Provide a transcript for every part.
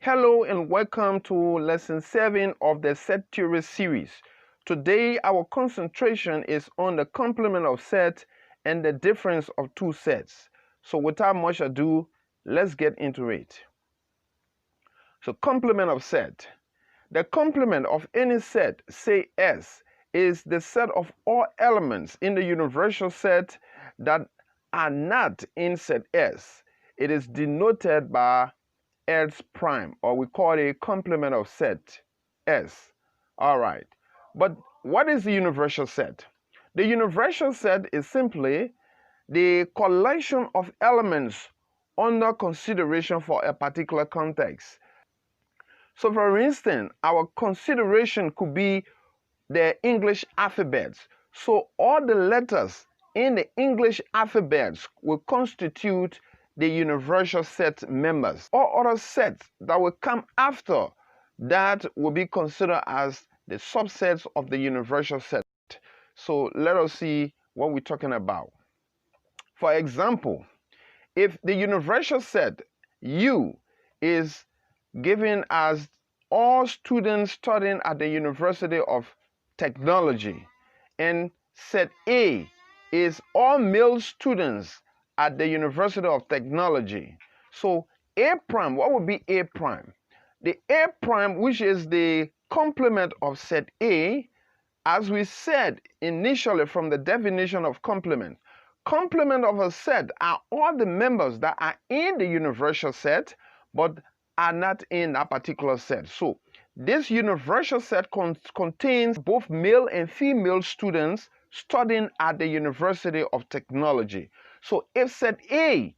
Hello and welcome to lesson 7 of the set theory series. Today our concentration is on the complement of set and the difference of two sets. So without much ado, let's get into it. So complement of set. The complement of any set, say S, is the set of all elements in the universal set that are not in set S. It is denoted by S prime, or we call it a complement of set S. All right. But what is the universal set? The universal set is simply the collection of elements under consideration for a particular context. So for instance, our consideration could be the English alphabets. So all the letters in the English alphabets will constitute the universal set members. All other sets that will come after that will be considered as the subsets of the universal set. So let us see what we're talking about. For example, if the universal set U is given as all students studying at the University of Technology, and set A is all male students at the University of Technology. So A prime, what would be A prime? The A prime, which is the complement of set A, as we said initially from the definition of complement of a set are all the members that are in the universal set but are not in that particular set. So this universal set contains both male and female students studying at the University of Technology. So if set A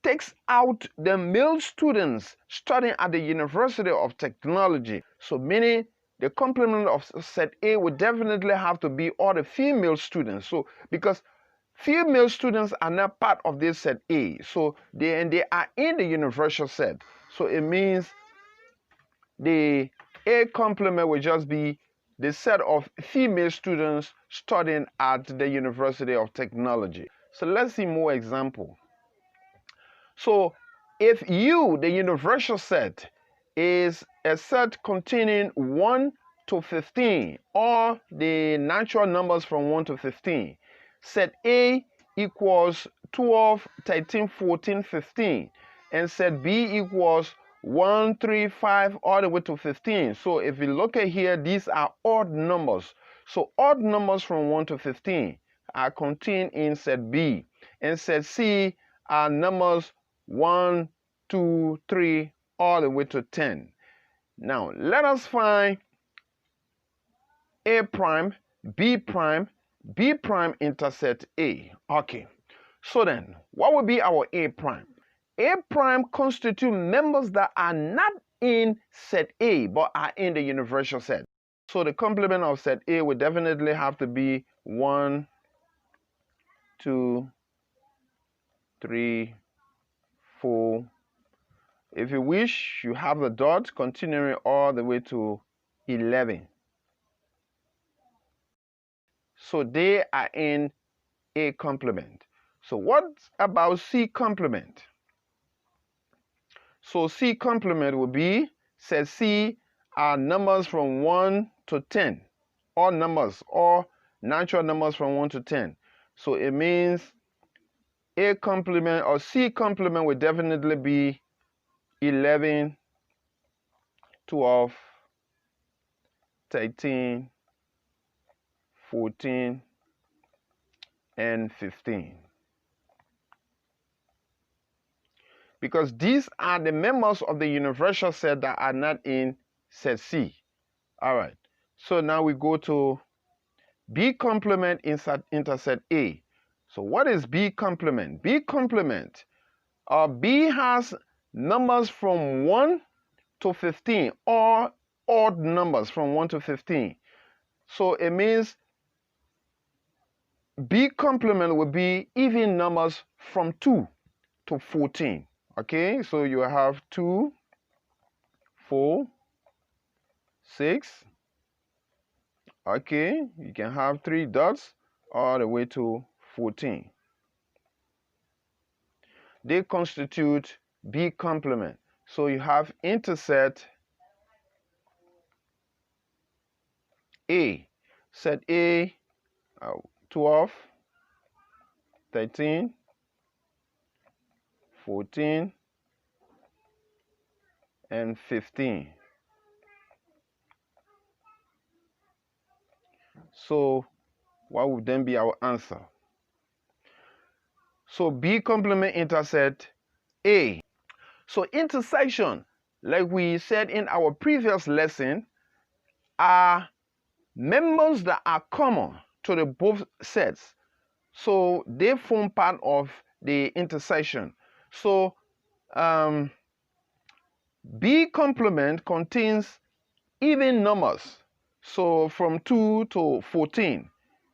takes out the male students studying at the University of Technology, so meaning the complement of set A would definitely have to be all the female students. So because female students are not part of this set A, so they are in the universal set. So it means the A complement will just be the set of female students studying at the University of Technology. So let's see more example. So if U, the universal set, is a set containing 1 to 15, or the natural numbers from 1 to 15, set A equals 12, 13, 14, 15, and set B equals 1, 3, 5, all the way to 15. So if you look at here, these are odd numbers. So odd numbers from 1 to 15 are contained in set B, and set C are numbers 1, 2, 3, all the way to 10. Now, let us find A prime, B prime, B prime intersect A. Okay, so then, what would be our A prime? A prime constitute members that are not in set A, but are in the universal set. So the complement of set A would definitely have to be 1, 2, 3, 4. If you wish, you have the dot continuing all the way to 11. So they are in A complement. So what about C complement? So C complement will be, set C are numbers from 1 to 10. All numbers, all natural numbers from 1 to 10. So it means A complement or C complement will definitely be 11, 12, 13, 14, and 15. Because these are the members of the universal set that are not in set C. All right. So now we go to B complement intersect A. So what is B complement? B complement, B has numbers from 1 to 15, or odd numbers from 1 to 15. So it means B complement will be even numbers from 2 to 14. Okay, so you have 2, 4, 6. Okay, you can have 3 dots all the way to 14. They constitute B complement. So you have interset A. Set A, 12, 13, 14, and 15. So what would then be our answer? So B complement interset A. So intersection, like we said in our previous lesson, are members that are common to the both sets. So they form part of the intersection. So B complement contains even numbers. So from 2 to 14.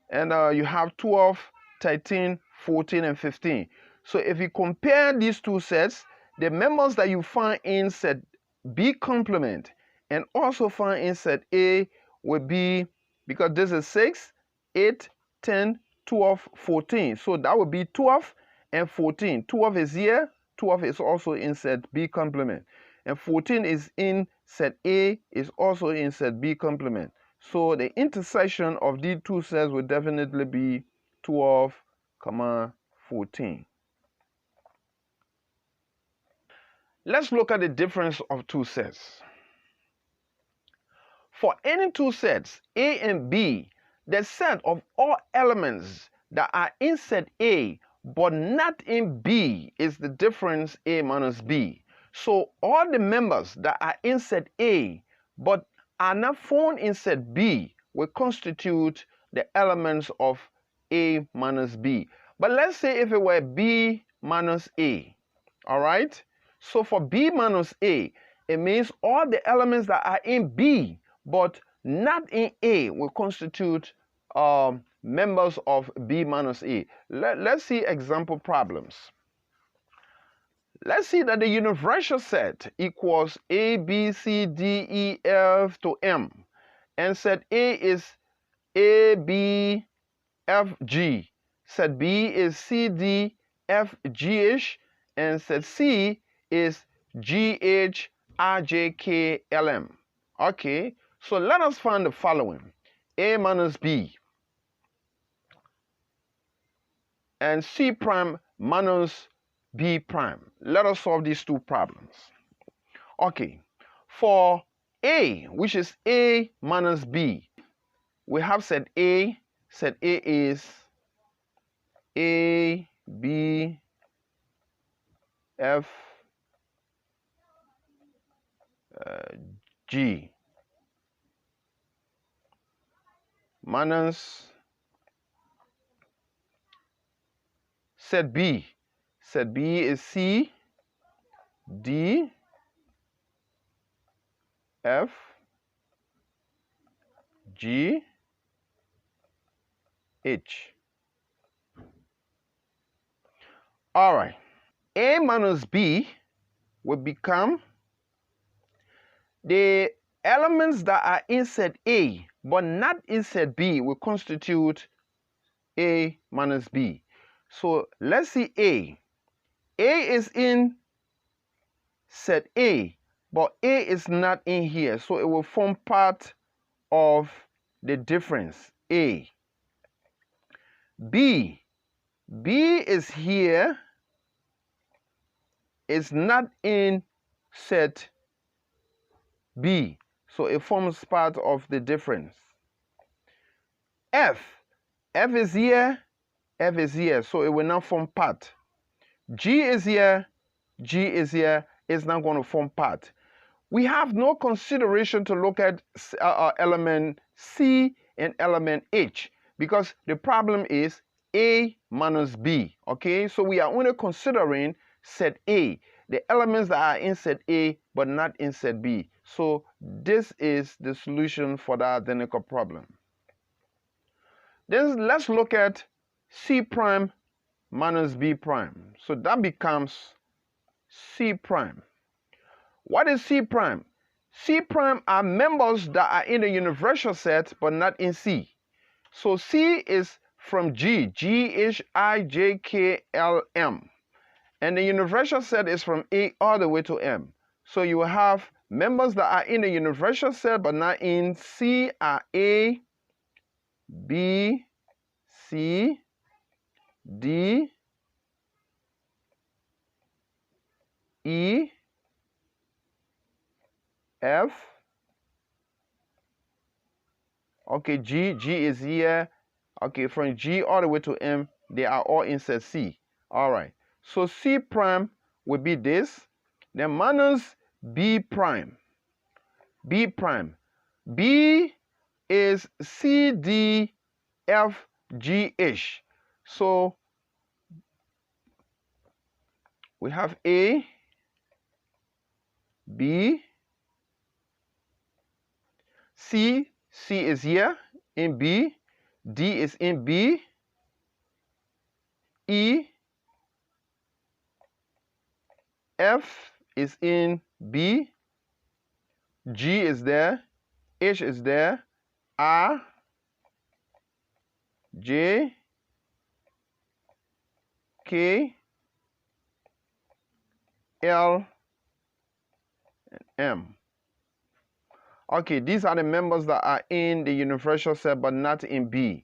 And you have 12, 13, 14, and 15. So if you compare these two sets, the members that you find in set B complement and also find in set A will be, because this is 6, 8, 10, 12, 14. So that would be 12 and 14. 12 is here, 12 is also in set B complement. And 14 is in set A, is also in set B complement. So the intersection of these two sets will definitely be 12, 14. Let's look at the difference of two sets. For any two sets, A and B, the set of all elements that are in set A but not in B is the difference A minus B. So all the members that are in set A but are not found in set B will constitute the elements of A minus B. But let's say if it were B minus A, all right? So for B minus A, it means all the elements that are in B but not in A will constitute members of B minus A. Let's see example problems. Let's see that the universal set equals A, B, C, D, E, F to M. And set A is A, B, F, G. Set B is C, D, F, G, H. And set C is G, H, I, J, K, L, M. Okay, so let us find the following. A minus B and C prime minus B prime. Let us solve these two problems. Okay, for A, which is A minus B, we have set A. Set A is A, B, F, G minus set B. Set B is C, D, F, G, H. All right. A minus B will become the elements that are in set A but not in set B will constitute A minus B. So let's see A. A is in set A, but A is not in here. So it will form part of the difference, A. B. B is here. It's not in set B. So it forms part of the difference. F. F is here. F is here. So it will not form part. G is here. G is here. It's not going to form part. We have no consideration to look at element C and element H because the problem is A minus B. Okay, so we are only considering set A, the elements that are in set A but not in set B. So this is the solution for the identical problem. Then let's look at C prime minus B prime. So that becomes C prime. What is C prime? C prime are members that are in the universal set but not in C. So C is from G, G, H, I, J, K, L, M. And the universal set is from A all the way to M. So you have members that are in the universal set but not in C are A, B, C, D, E, F. Okay, G is here. Okay, from G all the way to M, they are all in set C. All right. So C prime will be this. Then minus B prime. B prime. B is C, D, F, G, H. So we have A, B, C is here in B, D is in B, E, F is in B, G is there, H is there, R, J, K, L, and M. Okay, these are the members that are in the universal set but not in B.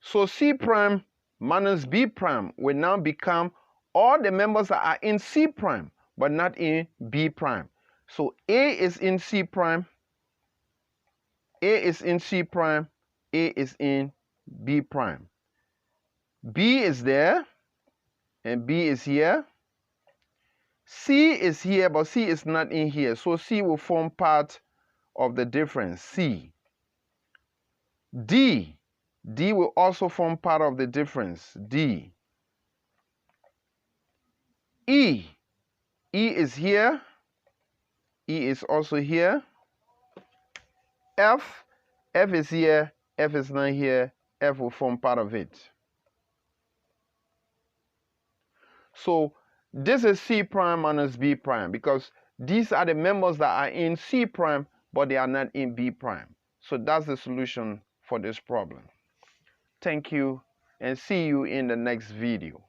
So C prime minus B prime will now become all the members that are in C prime but not in B prime. So A is in C prime, A is in C prime, A is in B prime. B is there and B is here. C is here but C is not in here. So C will form part of the difference, C. D will also form part of the difference, D. E is here, E is also here. F is here, F is not here, F will form part of it. So this is C prime minus B prime because these are the members that are in C prime but they are not in B prime. So that's the solution for this problem. Thank you and see you in the next video.